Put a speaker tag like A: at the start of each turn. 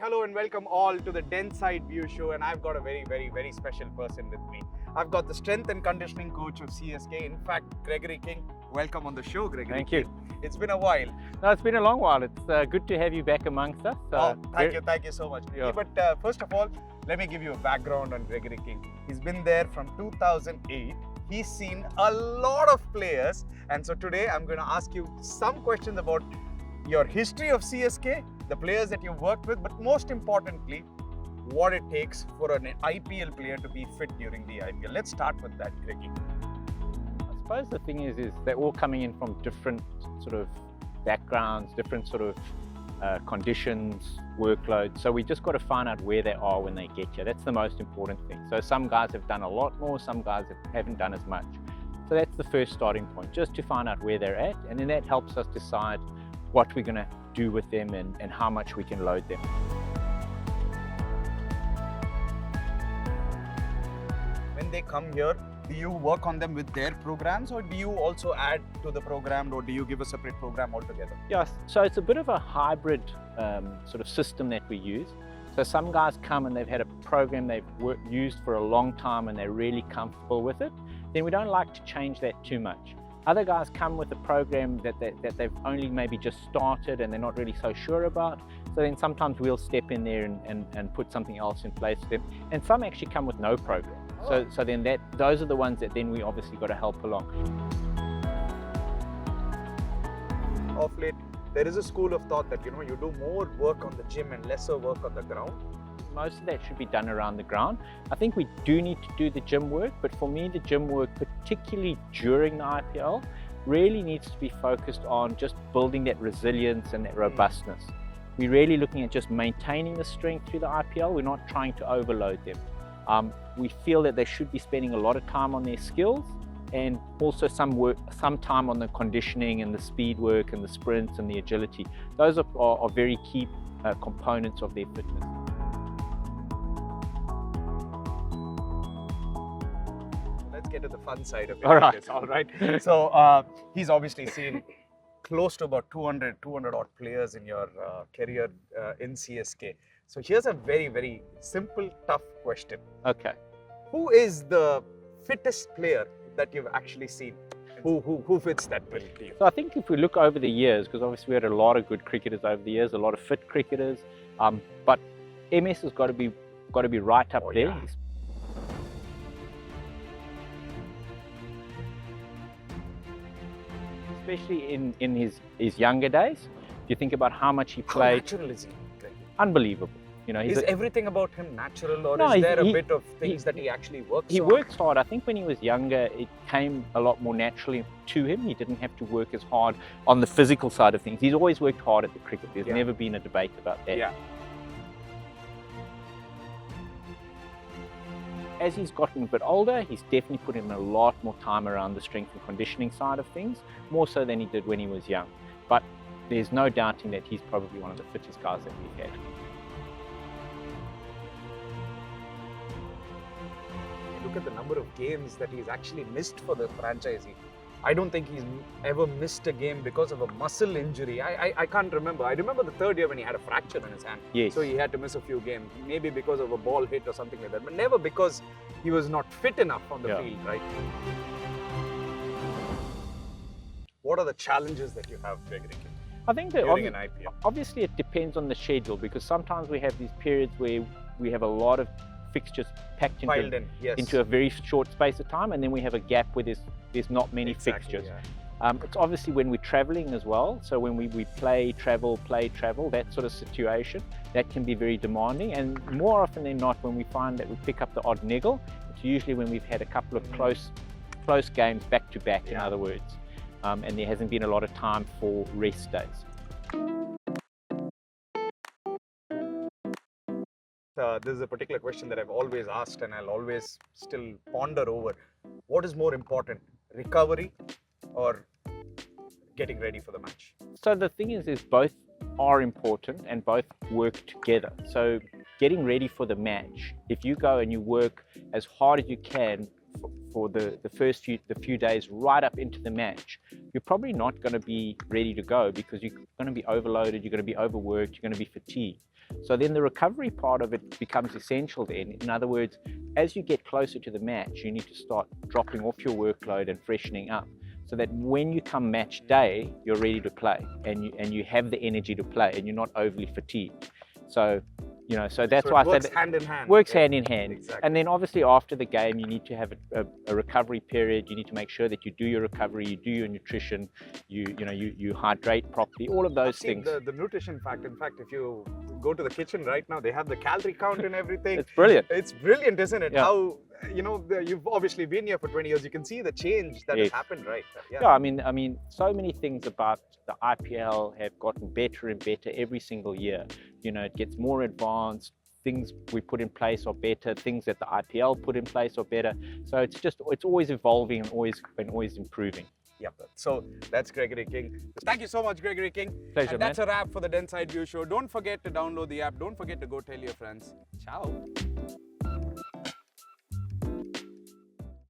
A: hello and welcome all to the Denside View Show, and I've got a very special person with me. I've got the strength and conditioning coach of CSK, in fact, Gregory King. Welcome on the show, Gregory.
B: Thank
A: King.
B: you.
A: It's been a while.
B: No, it's been a long while. It's good to have you back amongst us.
A: Thank you so much.
B: Yeah.
A: But first of all, let me give you a background on Gregory King. He's been there from 2008. He's seen a lot of players, and so today I'm going to ask you some questions about your history of CSK, the players that you've worked with, but most importantly, what it takes for an IPL player to be fit during the IPL. Let's start with that, Greggy.
B: I suppose the thing is they're all coming in from different sort of backgrounds, different sort of conditions, workloads. So we just got to find out where they are when they get here. That's the most important thing. So some guys have done a lot more, some guys haven't done as much. So that's the first starting point, just to find out where they're at, and then that helps us decide what we're going to do with them and how much we can load them.
A: When they come here, do you work on them with their programs, or do you also add to the program, or do you give a separate program altogether?
B: Yeah, so it's a bit of a hybrid sort of system that we use. So some guys come and they've had a program they've used for a long time and they're really comfortable with it. Then we don't like to change that too much. Other guys come with a program that they've only maybe just started and they're not really so sure about. So then sometimes we'll step in there and put something else in place for them. And some actually come with no program. So then those are the ones that then we obviously got to help along.
A: Of late, there is a school of thought that you do more work on the gym and lesser work on the ground.
B: Most of that should be done around the ground. I think we do need to do the gym work, but for me, the gym work, particularly during the IPL, really needs to be focused on just building that resilience and that robustness. We're really looking at just maintaining the strength through the IPL. We're not trying to overload them. We feel that they should be spending a lot of time on their skills and also some time on the conditioning and the speed work and the sprints and the agility. Those are very key components of their fitness.
A: Let's get to the fun side of it.
B: All right.
A: So he's obviously seen close to about 200 odd players in your career in CSK. So here's a very simple, tough question.
B: Okay.
A: Who is the fittest player that you've actually seen? Who fits that bill to you?
B: So I think if we look over the years, because obviously we had a lot of good cricketers over the years, a lot of fit cricketers, but MS has got to be right up there.
A: Yeah.
B: Especially in his younger days. If you think about how much he played,
A: How natural is he?
B: unbelievable.
A: Is everything about him natural, or
B: No,
A: is there a bit of things that he actually works on?
B: He works hard. I think when he was younger, it came a lot more naturally to him. He didn't have to work as hard on the physical side of things. He's always worked hard at the cricket. There's never been a debate about that.
A: Yeah.
B: As he's gotten a bit older, he's definitely put in a lot more time around the strength and conditioning side of things, more so than he did when he was young. But there's no doubting that he's probably one of the fittest guys that we've had.
A: Look at the number of games that he's actually missed for the franchise. I don't think he's ever missed a game because of a muscle injury. I can't remember. I remember the third year when he had a fracture in his hand.
B: Yes.
A: So he had to miss a few games, maybe because of a ball hit or something like that, but never because he was not fit enough on the field, right? What are the challenges that you have, Gregory,
B: I think that
A: during an IPL?
B: Obviously it depends on the schedule, because sometimes we have these periods where we have a lot of fixtures packed into a very short space of time, and then we have a gap where there's not many fixtures. Yeah. It's obviously when we're traveling as well, so when we play, travel, that sort of situation, that can be very demanding, and more often than not, when we find that we pick up the odd niggle, it's usually when we've had a couple of close games back to back, in other words, and there hasn't been a lot of time for rest days.
A: This is a particular question that I've always asked and I'll always still ponder over. What is more important, recovery or getting ready for the match?
B: So the thing is both are important and both work together. So getting ready for the match, if you go and you work as hard as you can for the few days right up into the match, you're probably not going to be ready to go because you're going to be overloaded, you're going to be overworked, you're going to be fatigued. So then the recovery part of it becomes essential then. In other words, as you get closer to the match, you need to start dropping off your workload and freshening up, so that when you come match day, you're ready to play and you have the energy to play and you're not overly fatigued. So, you know, so that's why I said
A: hand in hand.
B: works hand in hand.
A: Exactly.
B: And then obviously after the game, you need to have a recovery period. You need to make sure that you do your recovery, you do your nutrition, you hydrate properly, all of those things.
A: The nutrition fact, in fact, if you go to the kitchen right now, they have the calorie count and everything.
B: It's brilliant.
A: It's brilliant, isn't it?
B: Yeah.
A: How, you know, you've obviously been here for 20 years. You can see the change that has happened, right?
B: Yeah, I mean, so many things about the IPL have gotten better and better every single year. You know, it gets more advanced. Things we put in place are better. Things that the IPL put in place are better. So it's always evolving and always improving.
A: Yep. So that's Gregory King. Thank you so much, Gregory King.
B: Pleasure,
A: and that's a wrap for the Denside View Show. Don't forget to download the app. Don't forget to go tell your friends. Ciao.